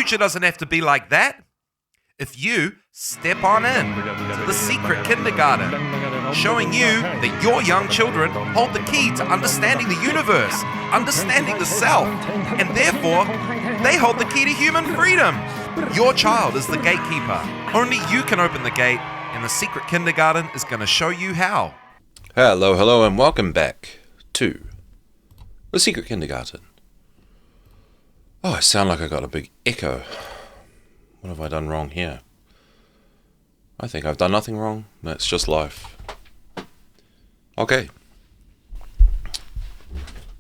future doesn't have to be like that. If you step on in to the secret kindergarten, showing you that your young children hold the key to understanding the universe, understanding the self, and therefore they hold the key to human freedom. Your child is the gatekeeper. Only you can open the gate, and the secret kindergarten is going to show you how. Hello, and welcome back to the secret kindergarten. Oh, I sound like I got a big echo. What have I done wrong here? I think I've done nothing wrong. That's just life. Okay.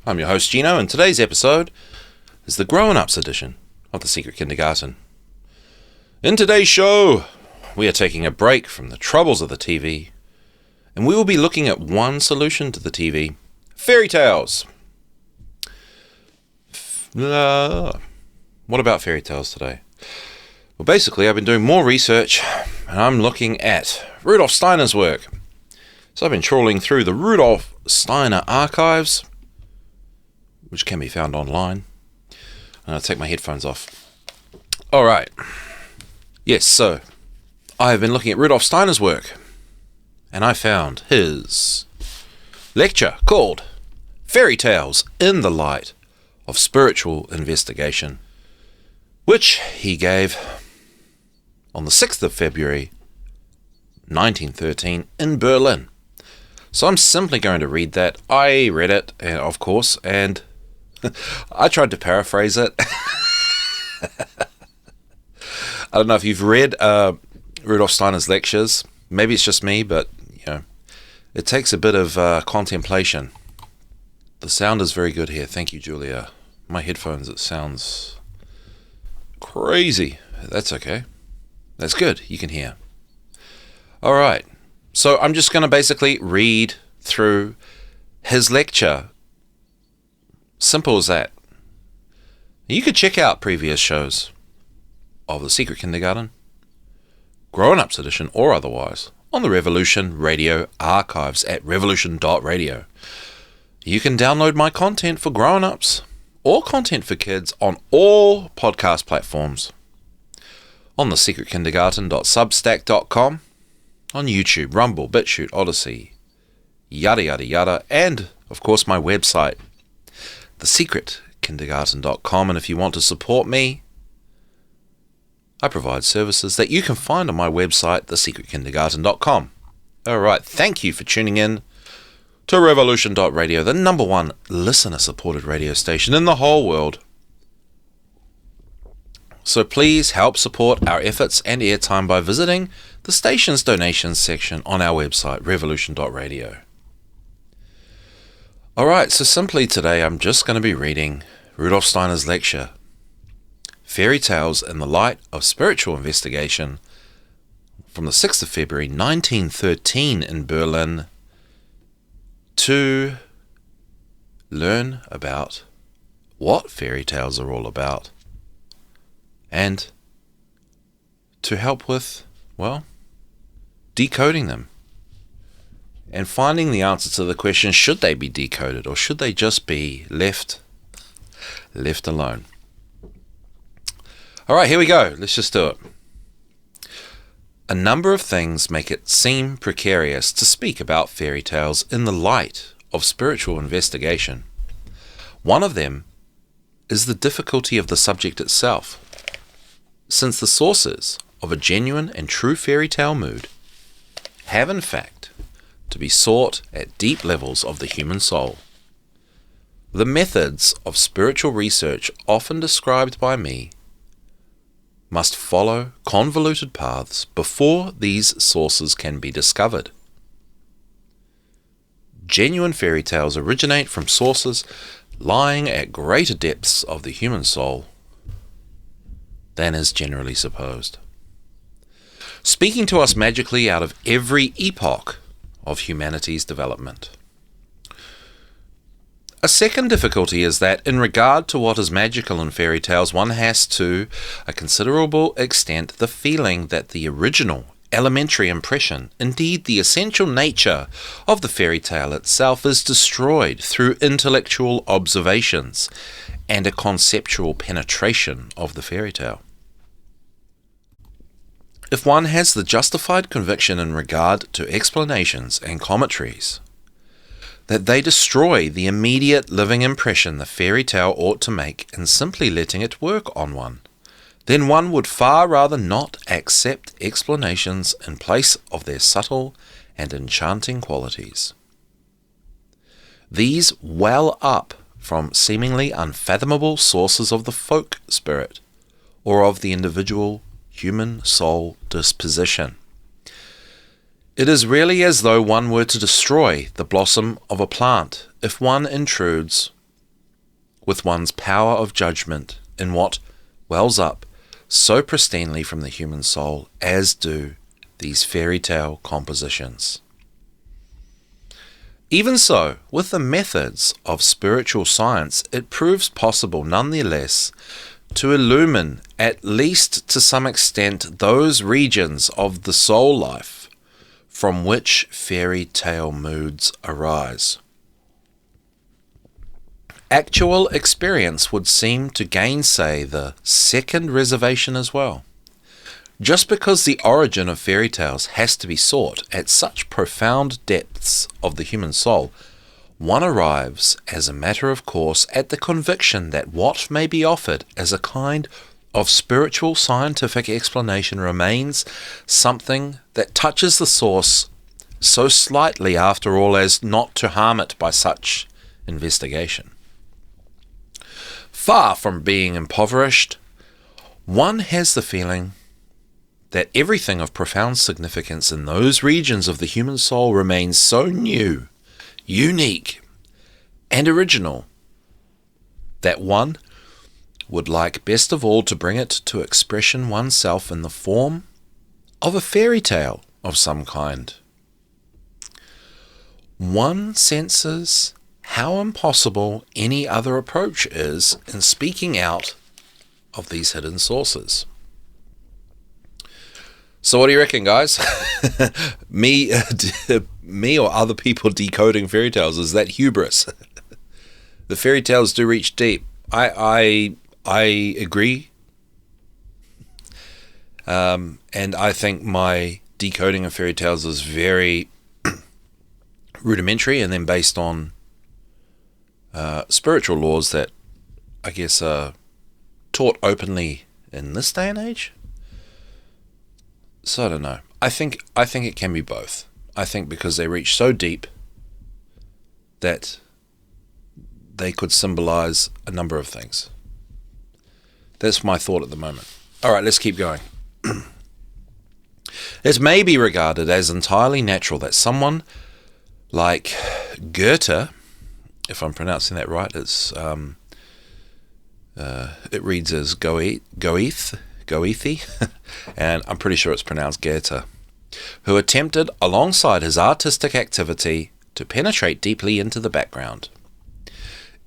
I'm your host, Gino, and today's episode is the grown-ups edition of the Secret Kindergarten. In today's show, we are taking a break from the troubles of the TV, and we will be looking at one solution to the TV: fairy tales. What about fairy tales today? Well, basically, I've been doing more research, and I'm looking at Rudolf Steiner's work. So I've been trawling through the Rudolf Steiner archives, which can be found online. And I'll take my headphones off. Alright. Yes, so I have been looking at Rudolf Steiner's work, and I found his lecture called Fairy Tales in the Light of Spiritual Investigation, which he gave on the 6th of February 1913 in Berlin. So I'm simply going to read that. I read it, of course, and I tried to paraphrase it. I don't know if you've read Rudolf Steiner's lectures. Maybe it's just me, but it takes a bit of contemplation. The sound is very good here. Thank you, Julia. My headphones, it sounds crazy. That's okay. That's good. You can hear. All right. So I'm just going to basically read through his lecture. Simple as that. You could check out previous shows of the Secret Kindergarten, Grown-Ups Edition or otherwise, on the Revolution Radio archives at revolution.radio. You can download my content for grown-ups or content for kids on all podcast platforms. On the secretkindergarten.substack.com, on YouTube, Rumble, Bitchute, Odysee, yada yada yada, and of course my website, thesecretkindergarten.com. And if you want to support me, I provide services that you can find on my website, thesecretkindergarten.com. Alright, thank you for tuning in to revolution.radio, the number one listener-supported radio station in the whole world. So please help support our efforts and airtime by visiting the station's donations section on our website, revolution.radio. Alright, so simply today I'm just going to be reading Rudolf Steiner's lecture, Fairy Tales in the Light of Spiritual Investigation, from the 6th of February 1913 in Berlin, to learn about what fairy tales are all about, and to help with, decoding them, and finding the answer to the question, should they be decoded or should they just be left alone? Alright, here we go. Let's just do it. A number of things make it seem precarious to speak about fairy tales in the light of spiritual investigation. One of them is the difficulty of the subject itself, since the sources of a genuine and true fairy tale mood have in fact to be sought at deep levels of the human soul. The methods of spiritual research often described by me must follow convoluted paths before these sources can be discovered. Genuine fairy tales originate from sources lying at greater depths of the human soul than is generally supposed, speaking to us magically out of every epoch of humanity's development. A second difficulty is that, in regard to what is magical in fairy tales, one has to a considerable extent the feeling that the original elementary impression, indeed the essential nature of the fairy tale itself, is destroyed through intellectual observations and a conceptual penetration of the fairy tale. If one has the justified conviction in regard to explanations and commentaries that they destroy the immediate living impression the fairy tale ought to make in simply letting it work on one, then one would far rather not accept explanations in place of their subtle and enchanting qualities. These well up from seemingly unfathomable sources of the folk spirit or of the individual human soul disposition. It is really as though one were to destroy the blossom of a plant if one intrudes with one's power of judgment in what wells up so pristinely from the human soul as do these fairy tale compositions. Even so, with the methods of spiritual science, it proves possible nonetheless to illumine, at least to some extent, those regions of the soul life from which fairy tale moods arise. Actual experience would seem to gainsay the second reservation as well. Just because the origin of fairy tales has to be sought at such profound depths of the human soul, one arrives, as a matter of course, at the conviction that what may be offered as a kind of spiritual scientific explanation remains something that touches the source so slightly after all as not to harm it by such investigation. Far from being impoverished, one has the feeling that everything of profound significance in those regions of the human soul remains so new, unique, and original that one would like best of all to bring it to expression oneself in the form of a fairy tale of some kind. One senses how impossible any other approach is in speaking out of these hidden sources. So what do you reckon, guys? me or other people decoding fairy tales, is that hubris? The fairy tales do reach deep. I agree, and I think my decoding of fairy tales is very rudimentary and then based on spiritual laws that I guess are taught openly in this day and age. So I don't know. I think it can be both. I think because they reach so deep that they could symbolize a number of things. That's my thought at the moment. All right, let's keep going. It may be regarded as entirely natural that someone like Goethe, if I'm pronouncing that right, it reads as Goethe, and I'm pretty sure it's pronounced Goethe, who attempted alongside his artistic activity to penetrate deeply into the background,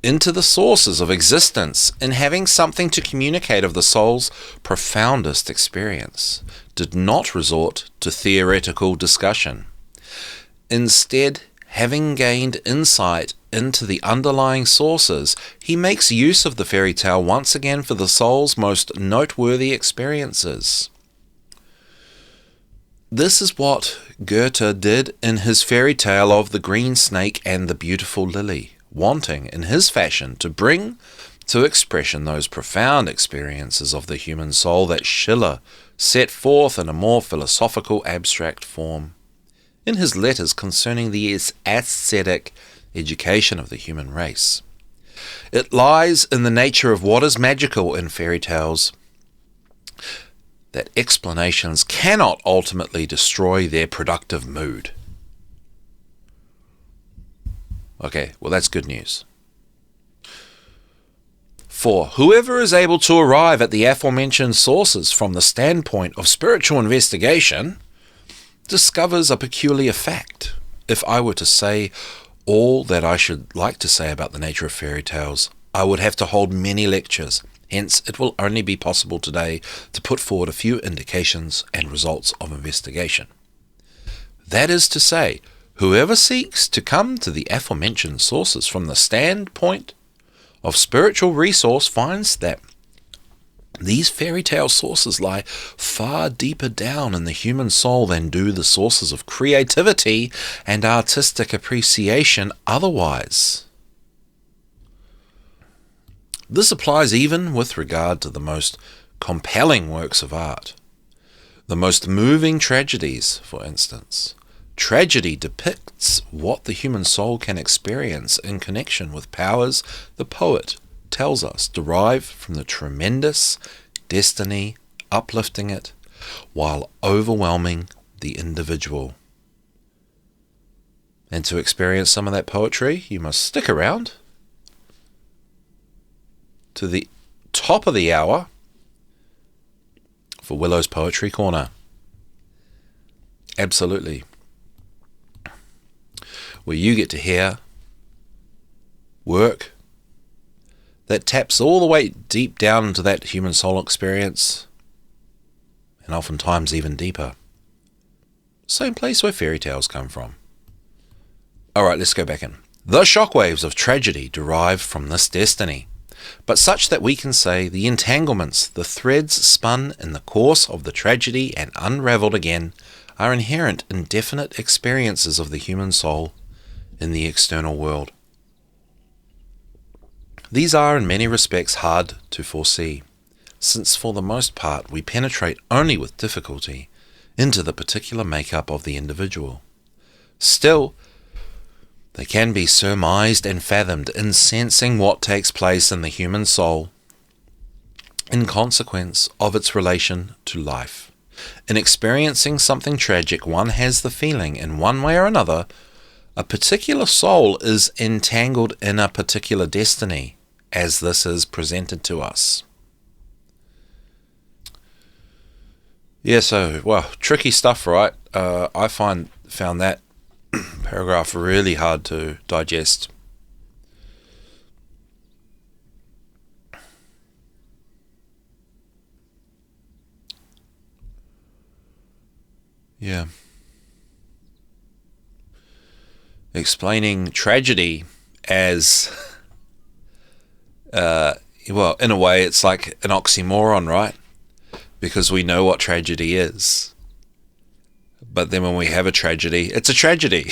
into the sources of existence, in having something to communicate of the soul's profoundest experience, did not resort to theoretical discussion. Instead, having gained insight into the underlying sources, he makes use of the fairy tale once again for the soul's most noteworthy experiences. This is what Goethe did in his fairy tale of the green snake and the beautiful lily, wanting, in his fashion, to bring to expression those profound experiences of the human soul that Schiller set forth in a more philosophical, abstract form in his letters concerning the ascetic education of the human race. It lies in the nature of what is magical in fairy tales that explanations cannot ultimately destroy their productive mood. Okay, well that's good news. For whoever is able to arrive at the aforementioned sources from the standpoint of spiritual investigation discovers a peculiar fact. If I were to say all that I should like to say about the nature of fairy tales, I would have to hold many lectures. Hence, it will only be possible today to put forward a few indications and results of investigation. That is to say, whoever seeks to come to the aforementioned sources from the standpoint of spiritual resource finds that These fairy tale sources lie far deeper down in the human soul than do the sources of creativity and artistic appreciation otherwise. This applies even with regard to the most compelling works of art. The most moving tragedies, for instance. Tragedy depicts what the human soul can experience in connection with powers the poet tells us derive from the tremendous destiny uplifting it while overwhelming the individual. And to experience some of that poetry, you must stick around to the top of the hour for Willow's Poetry Corner. Absolutely. Where you get to hear work that taps all the way deep down into that human soul experience, and oftentimes even deeper. Same place where fairy tales come from. Alright, let's go back in. The shockwaves of tragedy derive from this destiny, but such that we can say the entanglements, the threads spun in the course of the tragedy and unravelled again, are inherent in definite experiences of the human soul in the external world. These are in many respects hard to foresee, since for the most part we penetrate only with difficulty into the particular makeup of the individual. Still, they can be surmised and fathomed in sensing what takes place in the human soul in consequence of its relation to life. In experiencing something tragic, one has the feeling, in one way or another, a particular soul is entangled in a particular destiny, as this is presented to us. Yeah, so, well, tricky stuff, right? I found that paragraph really hard to digest. Yeah. Explaining tragedy as, well, in a way it's like an oxymoron, right? Because we know what tragedy is. But then when we have a tragedy, it's a tragedy.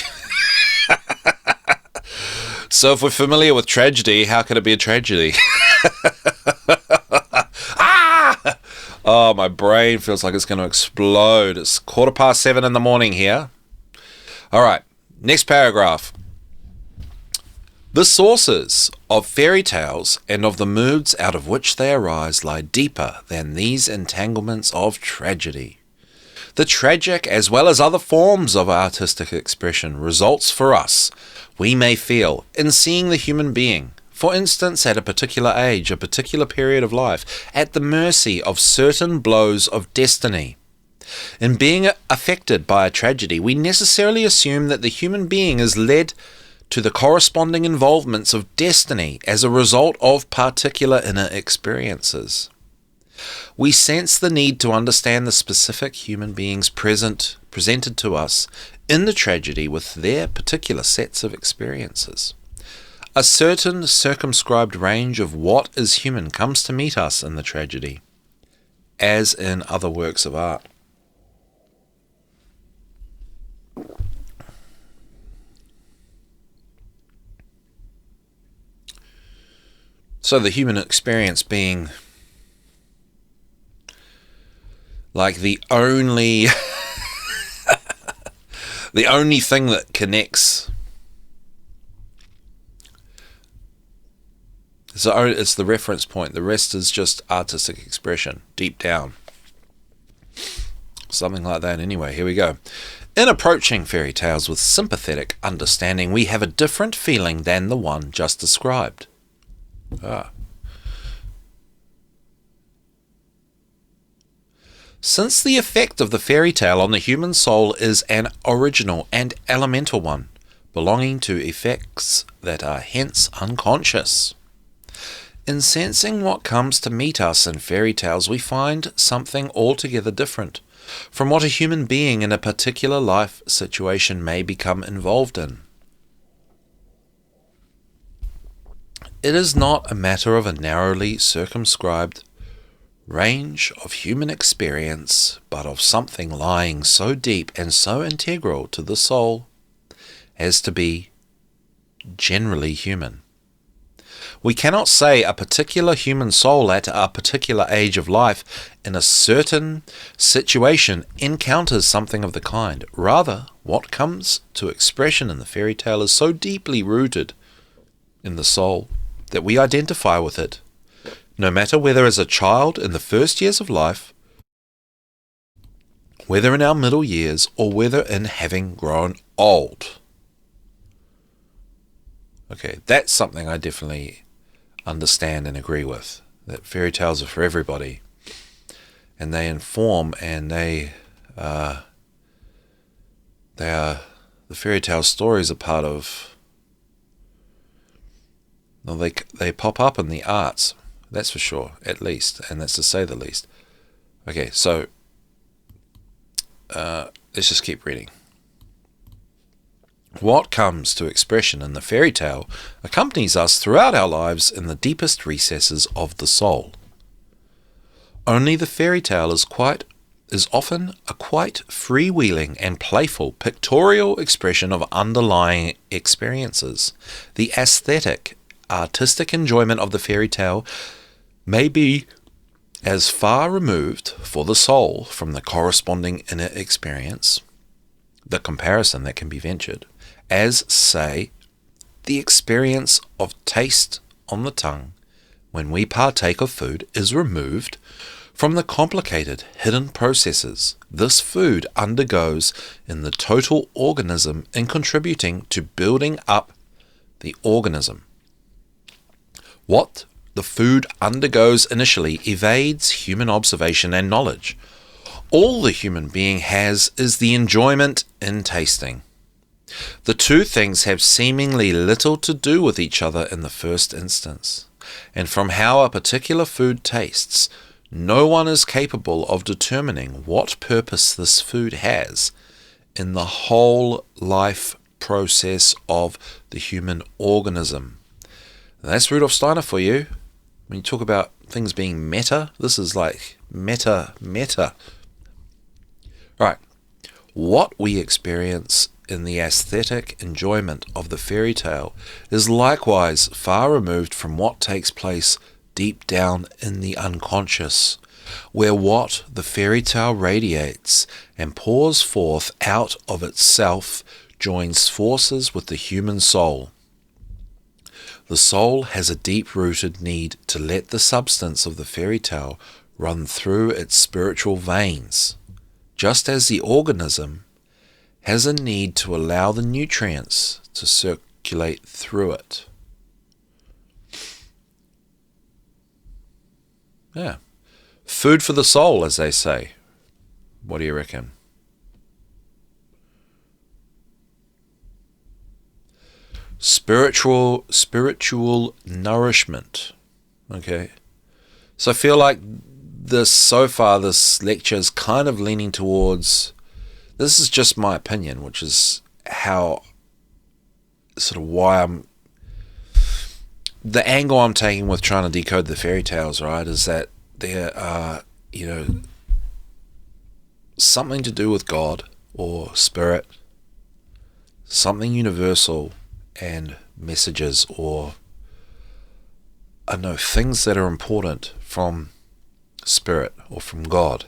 So if we're familiar with tragedy, how can it be a tragedy? Ah! Oh, my brain feels like it's going to explode. It's 7:15 in the morning here. All right, next paragraph. The sources of fairy tales and of the moods out of which they arise lie deeper than these entanglements of tragedy. The tragic, as well as other forms of artistic expression, results for us, we may feel, in seeing the human being, for instance at a particular age, a particular period of life, at the mercy of certain blows of destiny. In being affected by a tragedy, we necessarily assume that the human being is led to the corresponding involvements of destiny as a result of particular inner experiences. We sense the need to understand the specific human beings presented to us in the tragedy with their particular sets of experiences. A certain circumscribed range of what is human comes to meet us in the tragedy, as in other works of art. So the human experience being like the only the only thing that connects. So it's the reference point. The rest is just artistic expression, deep down. Something like that anyway. Here we go. In approaching fairy tales with sympathetic understanding, we have a different feeling than the one just described. Since the effect of the fairy tale on the human soul is an original and elemental one, belonging to effects that are hence unconscious. In sensing what comes to meet us in fairy tales, we find something altogether different from what a human being in a particular life situation may become involved in. It is not a matter of a narrowly circumscribed range of human experience, but of something lying so deep and so integral to the soul as to be generally human. We cannot say a particular human soul at a particular age of life in a certain situation encounters something of the kind. Rather, what comes to expression in the fairy tale is so deeply rooted in the soul that we identify with it, no matter whether as a child in the first years of life, whether in our middle years, or whether in having grown old. Okay, that's something I definitely understand and agree with, that fairy tales are for everybody, and they inform, and the fairy tale stories are part of, well, they pop up in the arts, that's for sure, at least, and that's to say the least. Okay, so let's just keep reading. What comes to expression in the fairy tale accompanies us throughout our lives in the deepest recesses of the soul. Only the fairy tale is often a quite freewheeling and playful pictorial expression of underlying experiences. The aesthetic, artistic enjoyment of the fairy tale may be as far removed for the soul from the corresponding inner experience, the comparison that can be ventured, as, say, the experience of taste on the tongue when we partake of food is removed from the complicated hidden processes this food undergoes in the total organism in contributing to building up the organism. What the food undergoes initially evades human observation and knowledge. All the human being has is the enjoyment in tasting. The two things have seemingly little to do with each other in the first instance, and from how a particular food tastes, no one is capable of determining what purpose this food has in the whole life process of the human organism. And that's Rudolf Steiner for you. When you talk about things being meta, this is like meta. Right. What we experience in the aesthetic enjoyment of the fairy tale is likewise far removed from what takes place deep down in the unconscious, where what the fairy tale radiates and pours forth out of itself joins forces with the human soul. The soul has a deep-rooted need to let the substance of the fairy tale run through its spiritual veins, just as the organism has a need to allow the nutrients to circulate through it. Yeah. Food for the soul, as they say. What do you reckon? Spiritual nourishment. Okay. So I feel like this lecture is kind of leaning towards, this is just my opinion, which is how, sort of why the angle I'm taking with trying to decode the fairy tales, right, is that there are, something to do with God or spirit, something universal, and messages, or I don't know, things that are important from spirit or from God,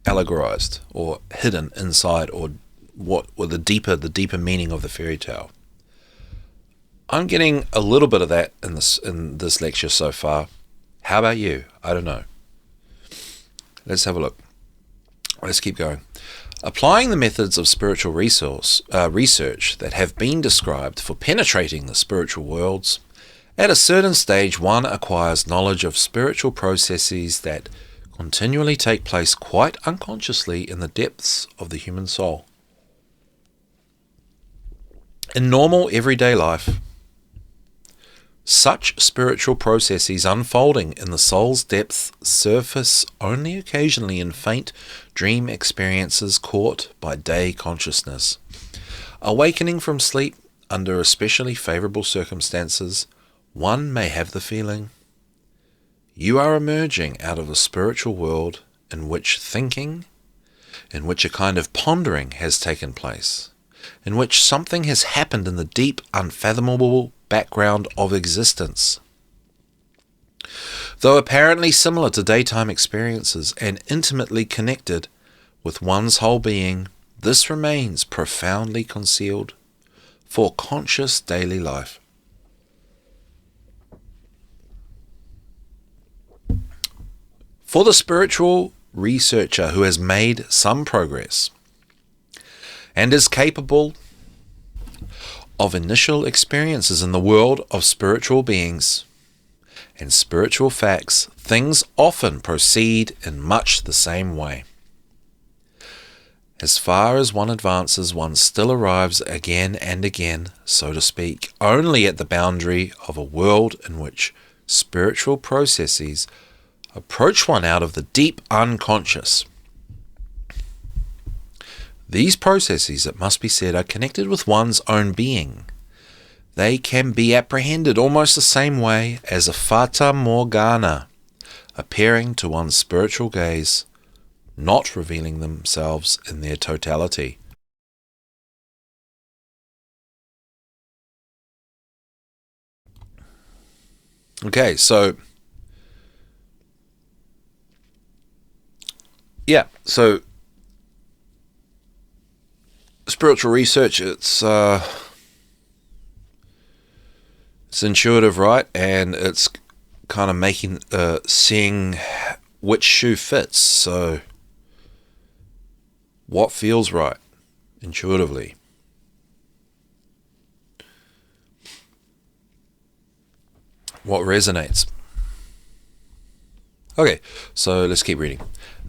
allegorized or hidden inside, or the deeper meaning of the fairy tale. I'm getting a little bit of that in this lecture so far. How about you? I don't know. Let's have a look. Let's keep going. Applying the methods of spiritual research that have been described for penetrating the spiritual worlds, at a certain stage one acquires knowledge of spiritual processes that continually take place quite unconsciously in the depths of the human soul. In normal everyday life, such spiritual processes unfolding in the soul's depths surface only occasionally in faint dream experiences caught by day consciousness. Awakening from sleep under especially favorable circumstances, one may have the feeling you are emerging out of a spiritual world in which thinking, in which a kind of pondering has taken place, in which something has happened in the deep, unfathomable background of existence. Though apparently similar to daytime experiences and intimately connected with one's whole being, this remains profoundly concealed for conscious daily life. For the spiritual researcher who has made some progress and is capable of initial experiences in the world of spiritual beings and spiritual facts, things often proceed in much the same way. As far as one advances, one still arrives again and again, so to speak, only at the boundary of a world in which spiritual processes approach one out of the deep unconscious. These processes, it must be said, are connected with one's own being. They can be apprehended almost the same way as a fata morgana, appearing to one's spiritual gaze, not revealing themselves in their totality. Okay, so spiritual research, it's intuitive, right? And it's kind of making seeing which shoe fits. So what feels right intuitively? What resonates? Okay, so let's keep reading.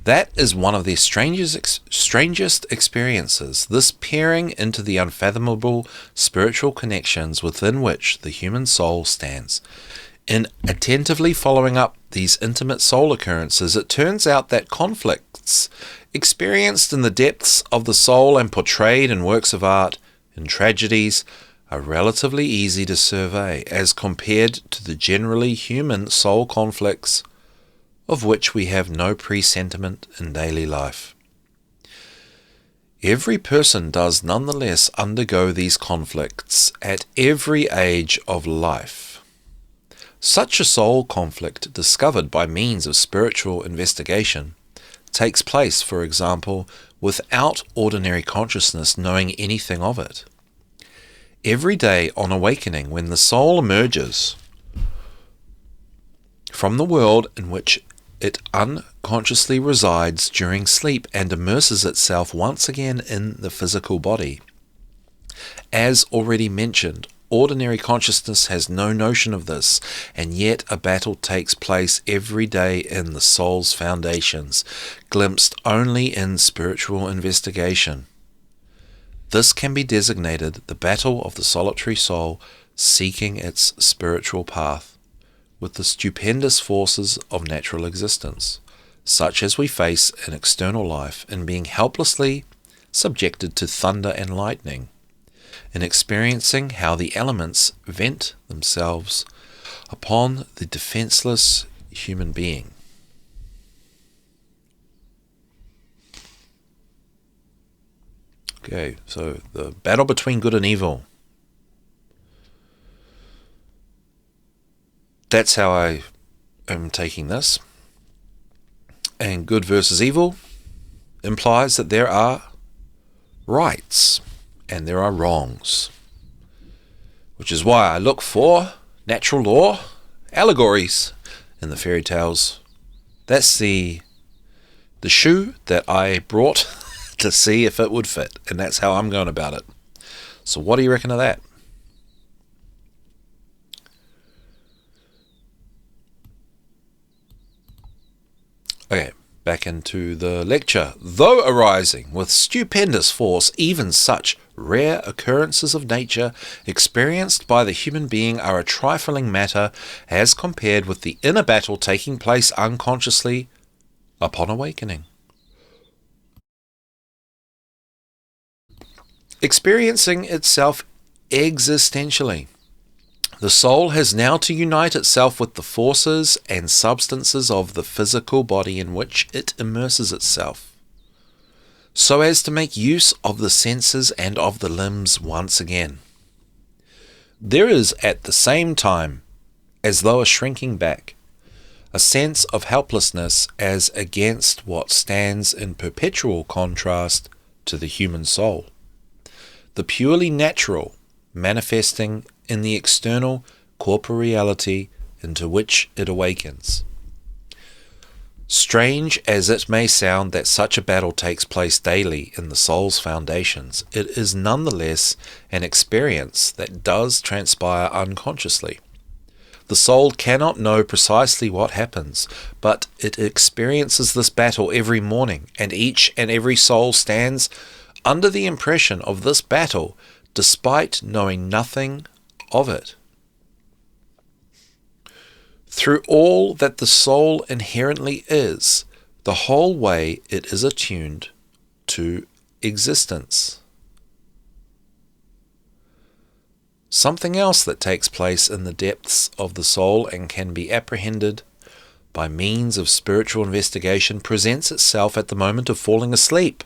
That is one of the strangest experiences, this peering into the unfathomable spiritual connections within which the human soul stands. In attentively following up these intimate soul occurrences, it turns out that conflicts experienced in the depths of the soul and portrayed in works of art, in tragedies, are relatively easy to survey as compared to the generally human soul conflicts of which we have no presentiment in daily life. Every person does nonetheless undergo these conflicts at every age of life. Such a soul conflict, discovered by means of spiritual investigation, takes place, for example, without ordinary consciousness knowing anything of it. Every day on awakening, when the soul emerges from the world in which it unconsciously resides during sleep and immerses itself once again in the physical body. As already mentioned, ordinary consciousness has no notion of this, and yet a battle takes place every day in the soul's foundations, glimpsed only in spiritual investigation. This can be designated the battle of the solitary soul seeking its spiritual path with the stupendous forces of natural existence, such as we face in external life, in being helplessly subjected to thunder and lightning, in experiencing how the elements vent themselves upon the defenseless human being. Okay, so the battle between good and evil. That's how I am taking this. And good versus evil implies that there are rights and there are wrongs, which is why I look for natural law, allegories in the fairy tales. That's the shoe that I brought to see if it would fit, and that's how I'm going about it. So what do you reckon of that? Okay, back into the lecture. Though arising with stupendous force, even such rare occurrences of nature experienced by the human being are a trifling matter as compared with the inner battle taking place unconsciously upon awakening. Experiencing itself existentially, The soul has now to unite itself with the forces and substances of the physical body in which it immerses itself, so as to make use of the senses and of the limbs once again. There is at the same time, as though a shrinking back, a sense of helplessness as against what stands in perpetual contrast to the human soul, the purely natural, manifesting in the external corporeality into which it awakens. Strange as it may sound that such a battle takes place daily in the soul's foundations, it is nonetheless an experience that does transpire unconsciously. The soul cannot know precisely what happens, but it experiences this battle every morning, and each and every soul stands under the impression of this battle despite knowing nothing of it. Through all that the soul inherently is, the whole way it is attuned to existence. Something else that takes place in the depths of the soul and can be apprehended by means of spiritual investigation presents itself at the moment of falling asleep.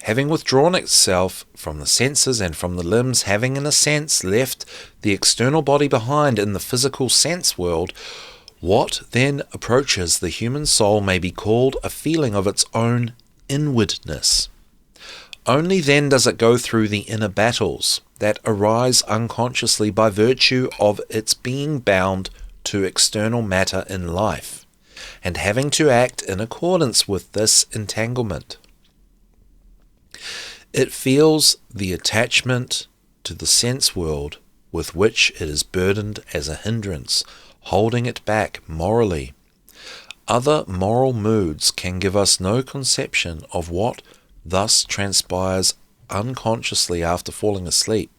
Having withdrawn itself from the senses and from the limbs, having in a sense left the external body behind in the physical sense world, what then approaches the human soul may be called a feeling of its own inwardness. Only then does it go through the inner battles that arise unconsciously by virtue of its being bound to external matter in life, and having to act in accordance with this entanglement. It feels the attachment to the sense world with which it is burdened as a hindrance, holding it back morally. Other moral moods can give us no conception of what thus transpires unconsciously after falling asleep,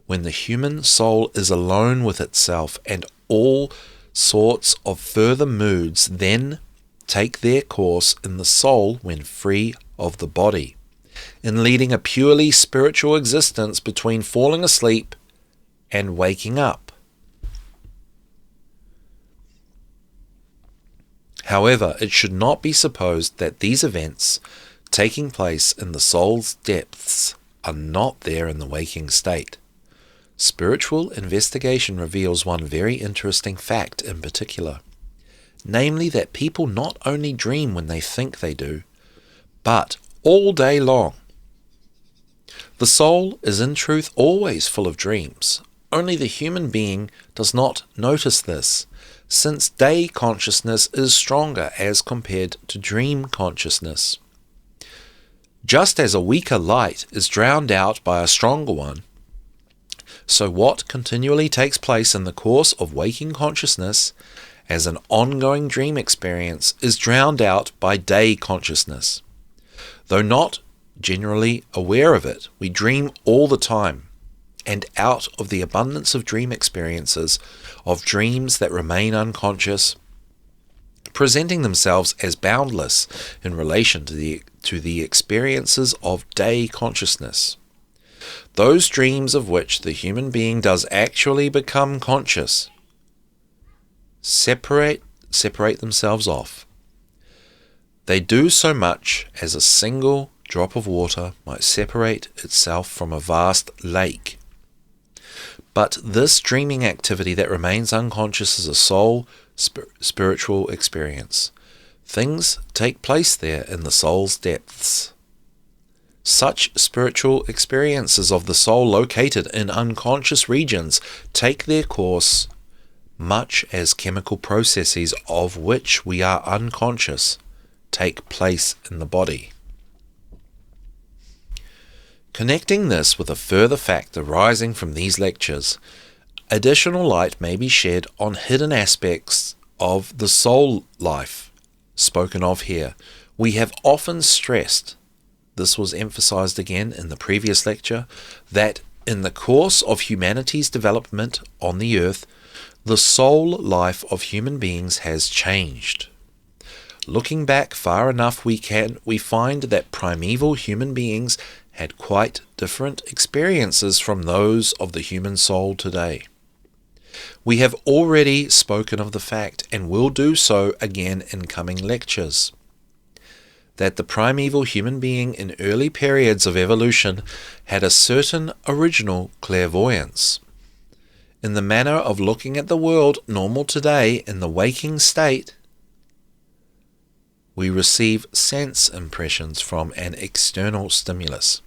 when the human soul is alone with itself, and all sorts of further moods then take their course in the soul when free of the body, in leading a purely spiritual existence between falling asleep and waking up. However, it should not be supposed that these events taking place in the soul's depths are not there in the waking state. Spiritual investigation reveals one very interesting fact in particular, namely that people not only dream when they think they do, but all day long. The soul is in truth always full of dreams, only the human being does not notice this, since day consciousness is stronger as compared to dream consciousness. Just as a weaker light is drowned out by a stronger one, so what continually takes place in the course of waking consciousness as an ongoing dream experience is drowned out by day consciousness. Though not generally aware of it, we dream all the time, and out of the abundance of dream experiences, of dreams that remain unconscious, presenting themselves as boundless in relation to the experiences of day consciousness. Those dreams of which the human being does actually become conscious separate themselves off. They do so much as a single drop of water might separate itself from a vast lake. But this dreaming activity that remains unconscious is a soul spiritual experience. Things take place there in the soul's depths. Such spiritual experiences of the soul located in unconscious regions take their course much as chemical processes of which we are unconscious take place in the body. Connecting this with a further fact arising from these lectures, additional light may be shed on hidden aspects of the soul life spoken of here. We have often stressed, this was emphasized again in the previous lecture, that in the course of humanity's development on the earth, the soul life of human beings has changed. Looking back far enough, we find that primeval human beings had quite different experiences from those of the human soul today. We have already spoken of the fact, and will do so again in coming lectures, that the primeval human being in early periods of evolution had a certain original clairvoyance. In the manner of looking at the world normal today in the waking state, we receive sense impressions from an external stimulus.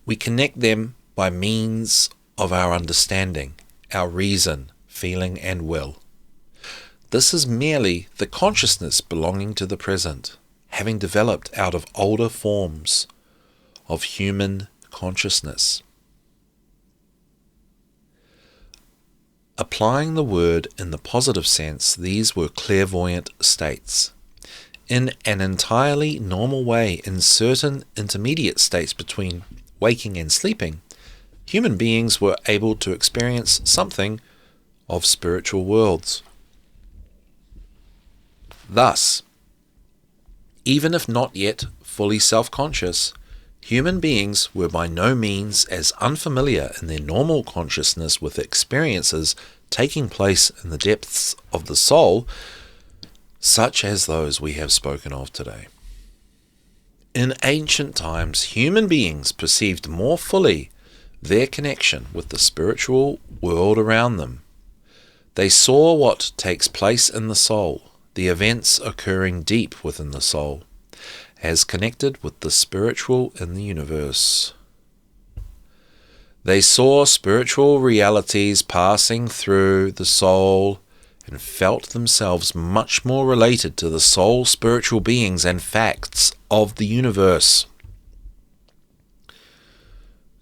We connect them by means of our understanding, our reason, feeling, and will. This is merely the consciousness belonging to the present, having developed out of older forms of human consciousness. Applying the word in the positive sense, these were clairvoyant states. In an entirely normal way, in certain intermediate states between waking and sleeping, human beings were able to experience something of spiritual worlds. Thus, even if not yet fully self-conscious, human beings were by no means as unfamiliar in their normal consciousness with experiences taking place in the depths of the soul, such as those we have spoken of today. In ancient times, human beings perceived more fully their connection with the spiritual world around them. They saw what takes place in the soul, the events occurring deep within the soul, as connected with the spiritual in the universe. They saw spiritual realities passing through the soul and felt themselves much more related to the soul spiritual beings and facts of the universe.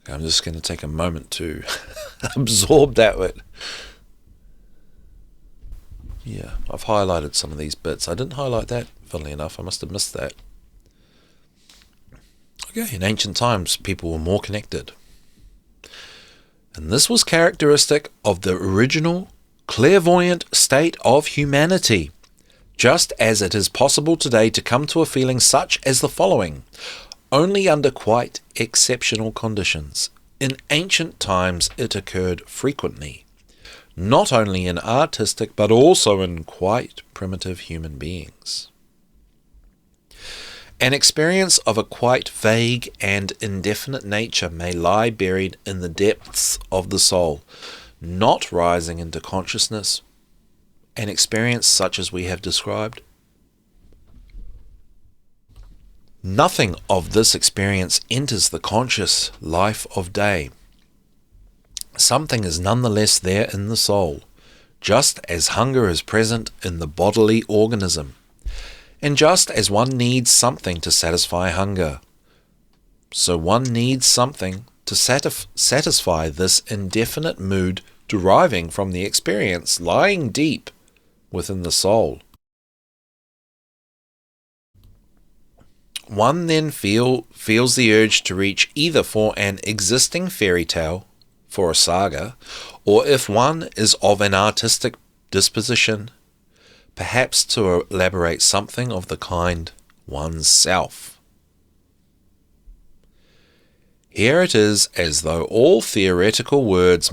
I'm just going to take a moment to absorb that word. Yeah, I've highlighted some of these bits. I didn't highlight that, funnily enough. I must have missed that. Okay, in ancient times, people were more connected. And this was characteristic of the original clairvoyant state of humanity, just as it is possible today to come to a feeling such as the following, only under quite exceptional conditions. In ancient times it occurred frequently, not only in artistic but also in quite primitive human beings. An experience of a quite vague and indefinite nature may lie buried in the depths of the soul, not rising into consciousness, an experience such as we have described. Nothing of this experience enters the conscious life of day. Something is nonetheless there in the soul, just as hunger is present in the bodily organism, and just as one needs something to satisfy hunger, so one needs something to satisfy this indefinite mood deriving from the experience lying deep within the soul. One then feels the urge to reach either for an existing fairy tale, for a saga, or if one is of an artistic disposition, perhaps to elaborate something of the kind oneself. Here it is as though all theoretical words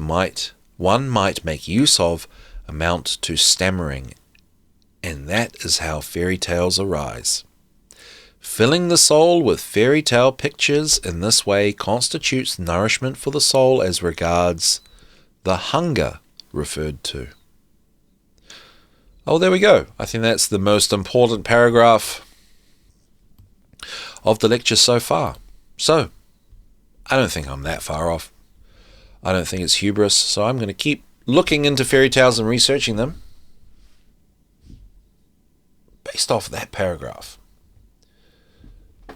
one might make use of amount to stammering, and that is how fairy tales arise. Filling the soul with fairy tale pictures in this way constitutes nourishment for the soul as regards the hunger referred to. Oh, there we go. I think that's the most important paragraph of the lecture so far. So, I don't think I'm that far off. I don't think it's hubris, so I'm going to keep looking into fairy tales and researching them based off that paragraph.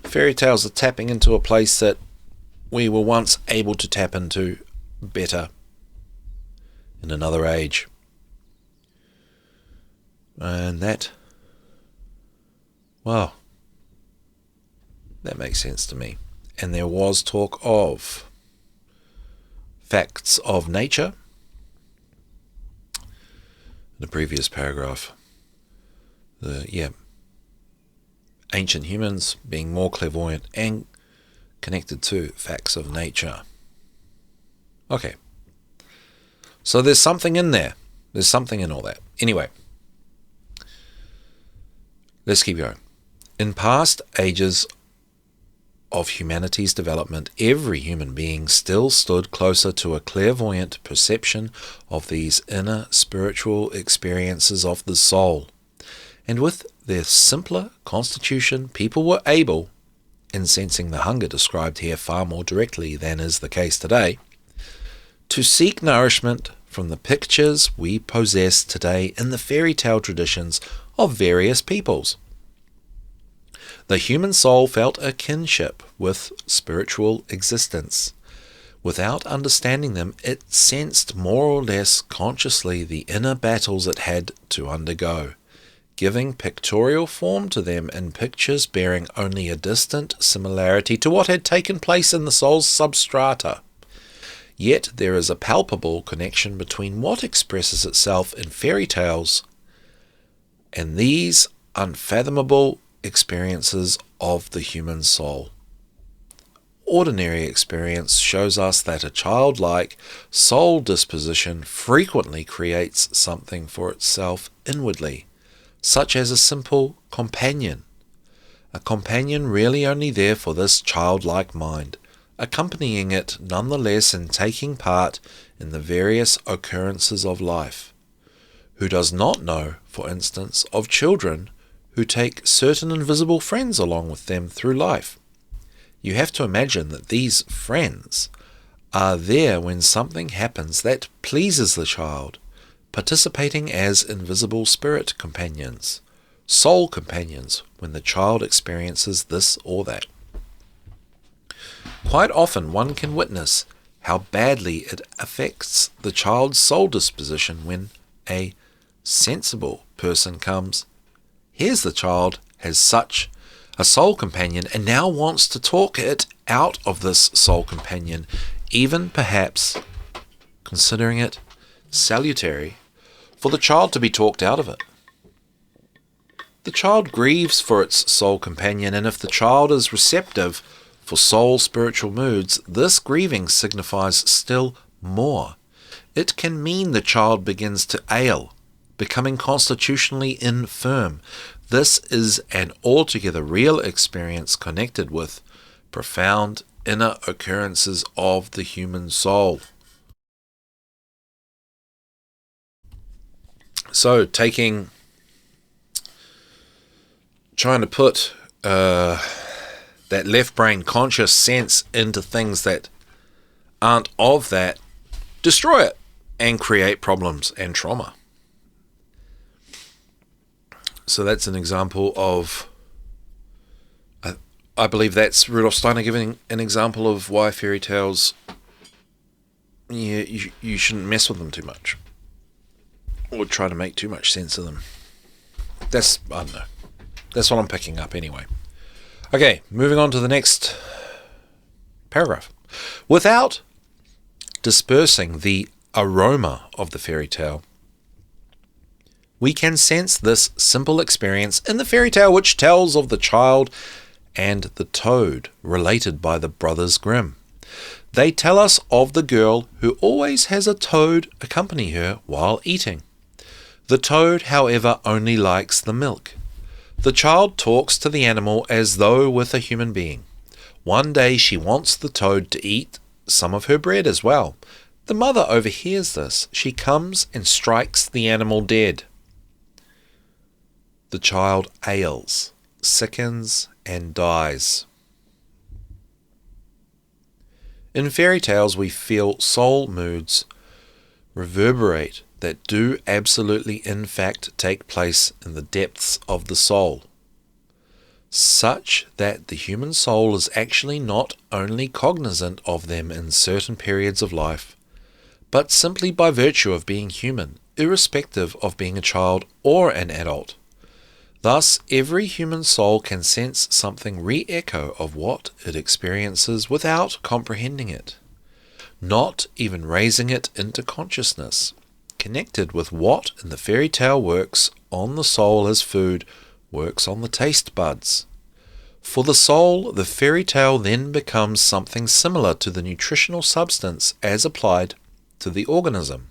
Fairy tales are tapping into a place that we were once able to tap into better in another age. And that makes sense to me. And there was talk of facts of nature in the previous paragraph. Ancient humans being more clairvoyant and connected to facts of nature. Okay. So there's something in there. There's something in all that. Anyway, let's keep going. In past ages of humanity's development, every human being still stood closer to a clairvoyant perception of these inner spiritual experiences of the soul. And with their simpler constitution, people were able, in sensing the hunger described here far more directly than is the case today, to seek nourishment from the pictures we possess today in the fairy tale traditions of various peoples. The human soul felt a kinship with spiritual existence. Without understanding them, it sensed more or less consciously the inner battles it had to undergo, giving pictorial form to them in pictures bearing only a distant similarity to what had taken place in the soul's substrata. Yet there is a palpable connection between what expresses itself in fairy tales and these unfathomable experiences of the human soul. Ordinary experience shows us that a childlike soul disposition frequently creates something for itself inwardly, such as a simple companion. A companion really only there for this childlike mind, accompanying it nonetheless in taking part in the various occurrences of life. Who does not know, for instance, of children who take certain invisible friends along with them through life? You have to imagine that these friends are there when something happens that pleases the child, participating as invisible spirit companions, soul companions, when the child experiences this or that. Quite often one can witness how badly it affects the child's soul disposition when a sensible person comes. Here's the child has such a soul companion and now wants to talk it out of this soul companion, even perhaps considering it salutary for the child to be talked out of it. The child grieves for its soul companion, and if the child is receptive for soul spiritual moods, this grieving signifies still more. It can mean the child begins to ail, becoming constitutionally infirm. This is an altogether real experience connected with profound inner occurrences of the human soul. So, trying to put that left brain conscious sense into things that aren't of that, destroy it and create problems and trauma. So that's an example of, I believe that's Rudolf Steiner giving an example of why fairy tales, you shouldn't mess with them too much, or try to make too much sense of them. I don't know. That's what I'm picking up anyway. Okay, moving on to the next paragraph. Without dispersing the aroma of the fairy tale, we can sense this simple experience in the fairy tale which tells of the child and the toad related by the Brothers Grimm. They tell us of the girl who always has a toad accompany her while eating. The toad, however, only likes the milk. The child talks to the animal as though with a human being. One day she wants the toad to eat some of her bread as well. The mother overhears this. She comes and strikes the animal dead. The child ails, sickens, and dies. In fairy tales we feel soul moods reverberate that do absolutely in fact take place in the depths of the soul, such that the human soul is actually not only cognizant of them in certain periods of life, but simply by virtue of being human, irrespective of being a child or an adult. Thus, every human soul can sense something re-echo of what it experiences without comprehending it, not even raising it into consciousness, connected with what in the fairy tale works on the soul as food works on the taste buds. For the soul, the fairy tale then becomes something similar to the nutritional substance as applied to the organism.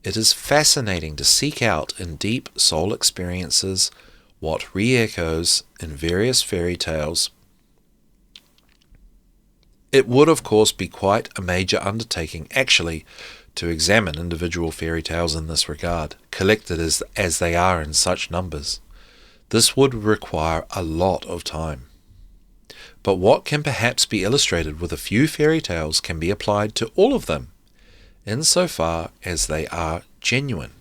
It is fascinating to seek out in deep soul experiences what re-echoes in various fairy tales. It would, of course, be quite a major undertaking, actually, to examine individual fairy tales in this regard, collected as they are in such numbers. This would require a lot of time. But what can perhaps be illustrated with a few fairy tales can be applied to all of them, insofar as they are genuine.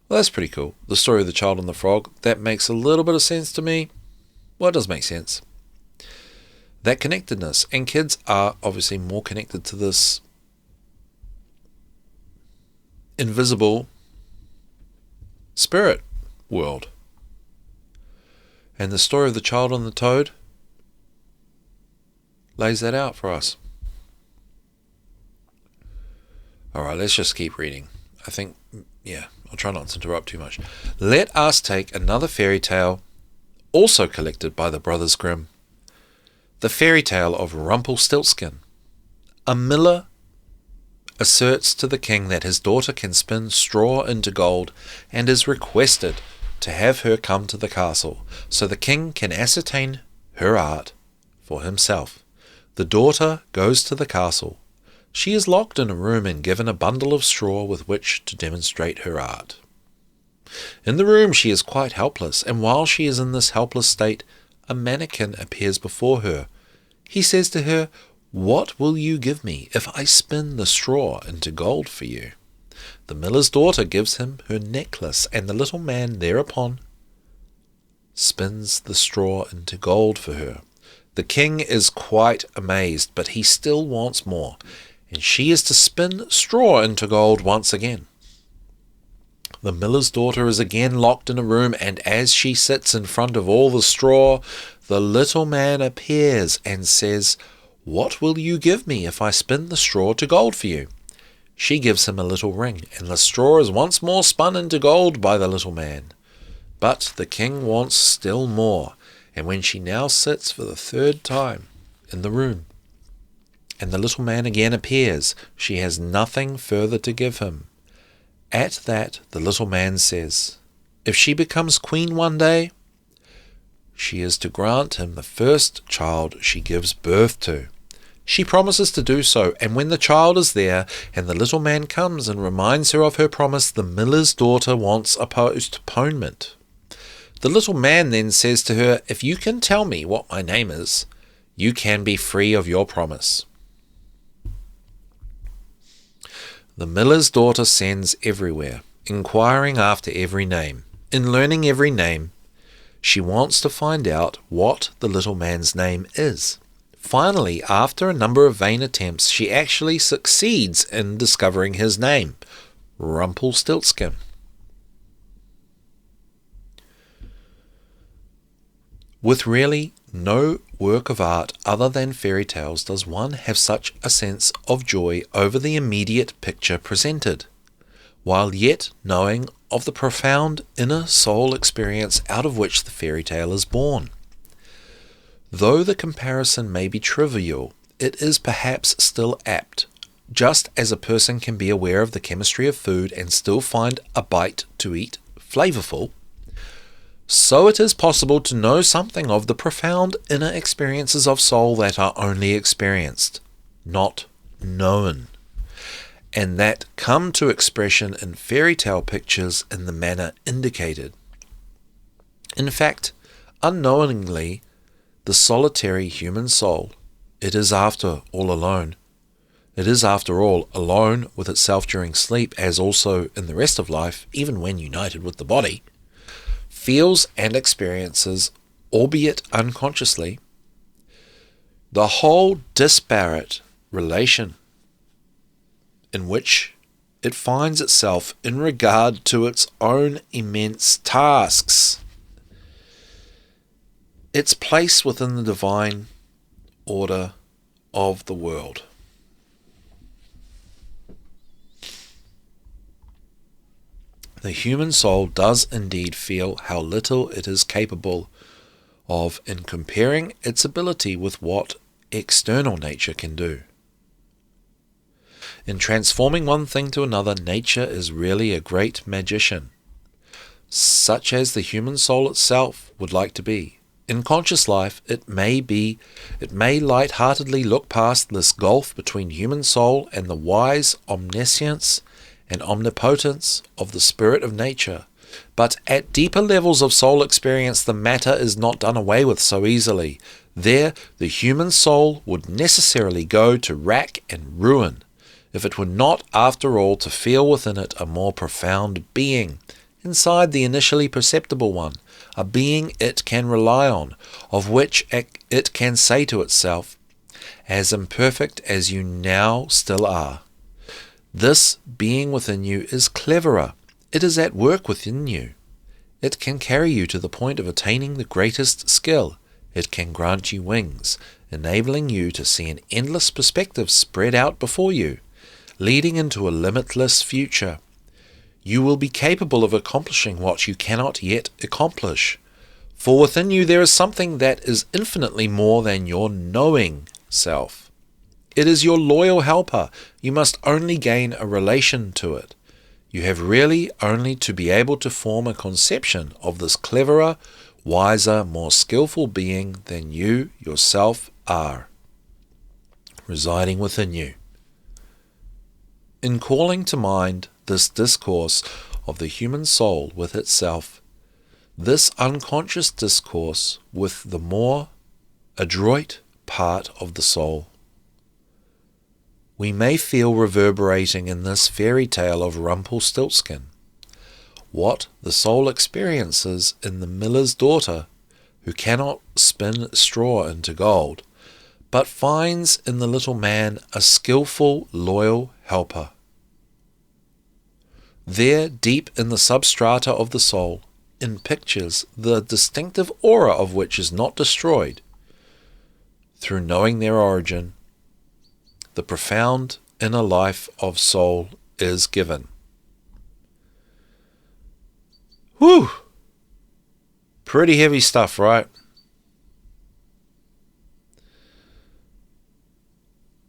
Well, that's pretty cool. The story of the child and the frog, that makes a little bit of sense to me. Well, it does make sense. That connectedness, and kids are obviously more connected to this invisible spirit world. And the story of the child and the toad lays that out for us. Alright, let's just keep reading. I'll try not to interrupt too much. Let us take another fairy tale, also collected by the Brothers Grimm. The fairy tale of Rumpelstiltskin. A miller asserts to the king that his daughter can spin straw into gold and is requested to have her come to the castle so the king can ascertain her art for himself. The daughter goes to the castle. She is locked in a room and given a bundle of straw with which to demonstrate her art. In the room she is quite helpless, and while she is in this helpless state, a mannequin appears before her. He says to her, "What will you give me if I spin the straw into gold for you?" The miller's daughter gives him her necklace, and the little man thereupon spins the straw into gold for her. The king is quite amazed, but he still wants more, and she is to spin straw into gold once again. The miller's daughter is again locked in a room, and as she sits in front of all the straw, the little man appears and says, "What will you give me if I spin the straw to gold for you?" She gives him a little ring, and the straw is once more spun into gold by the little man. But the king wants still more, and when she now sits for the third time in the room, and the little man again appears, she has nothing further to give him. At that, the little man says, if she becomes queen one day, she is to grant him the first child she gives birth to. She promises to do so, and when the child is there, and the little man comes and reminds her of her promise, the miller's daughter wants a postponement. The little man then says to her, "If you can tell me what my name is, you can be free of your promise." The miller's daughter sends everywhere, inquiring after every name. In learning every name, she wants to find out what the little man's name is. Finally, after a number of vain attempts, she actually succeeds in discovering his name, Rumpelstiltskin. With really no work of art other than fairy tales does one have such a sense of joy over the immediate picture presented, while yet knowing of the profound inner soul experience out of which the fairy tale is born. Though the comparison may be trivial, it is perhaps still apt. Just as a person can be aware of the chemistry of food and still find a bite to eat flavorful, so it is possible to know something of the profound inner experiences of soul that are only experienced, not known, and that come to expression in fairy tale pictures in the manner indicated. In fact, unknowingly, the solitary human soul, it is after all alone with itself during sleep, as also in the rest of life, even when united with the body, feels and experiences, albeit unconsciously, the whole disparate relation in which it finds itself in regard to its own immense tasks, its place within the divine order of the world. The human soul does indeed feel how little it is capable of in comparing its ability with what external nature can do. In transforming one thing to another, nature is really a great magician, such as the human soul itself would like to be. In conscious life, it may light-heartedly look past this gulf between human soul and the wise omniscience and omnipotence of the spirit of nature. But at deeper levels of soul experience, the matter is not done away with so easily. There, the human soul would necessarily go to rack and ruin, if it were not, after all, to feel within it a more profound being, inside the initially perceptible one, a being it can rely on, of which it can say to itself, as imperfect as you now still are. This being within you is cleverer. It is at work within you. It can carry you to the point of attaining the greatest skill. It can grant you wings, enabling you to see an endless perspective spread out before you, leading into a limitless future. You will be capable of accomplishing what you cannot yet accomplish, for within you there is something that is infinitely more than your knowing self. It is your loyal helper. You must only gain a relation to it. You have really only to be able to form a conception of this cleverer, wiser, more skillful being than you yourself are, residing within you. In calling to mind this discourse of the human soul with itself, this unconscious discourse with the more adroit part of the soul, we may feel reverberating in this fairy tale of Rumpelstiltskin what the soul experiences in the miller's daughter who cannot spin straw into gold, but finds in the little man a skillful, loyal helper. There, deep in the substrata of the soul, in pictures the distinctive aura of which is not destroyed, through knowing their origin, the profound inner life of soul is given. Whew! Pretty heavy stuff, right?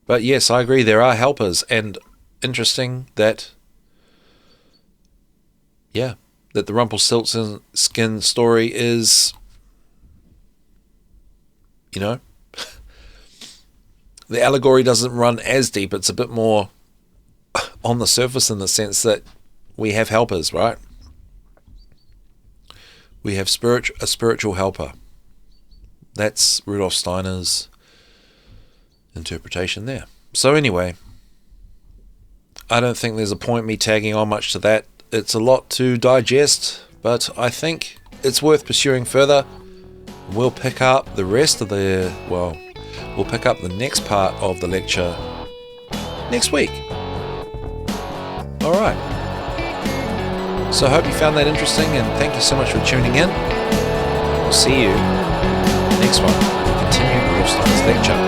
But yes, I agree, there are helpers, and interesting that the Rumpelstiltskin story is, the allegory doesn't run as deep. It's a bit more on the surface in the sense that we have helpers, right? We have a spiritual helper. That's Rudolf Steiner's interpretation there. So anyway, I don't think there's a point me tagging on much to that. It's a lot to digest, but I think it's worth pursuing further. We'll pick up the rest of we'll pick up the next part of the lecture next week. Alright. So I hope you found that interesting, and thank you so much for tuning in. We'll see you next one to continue Rudolf Steiner's lecture.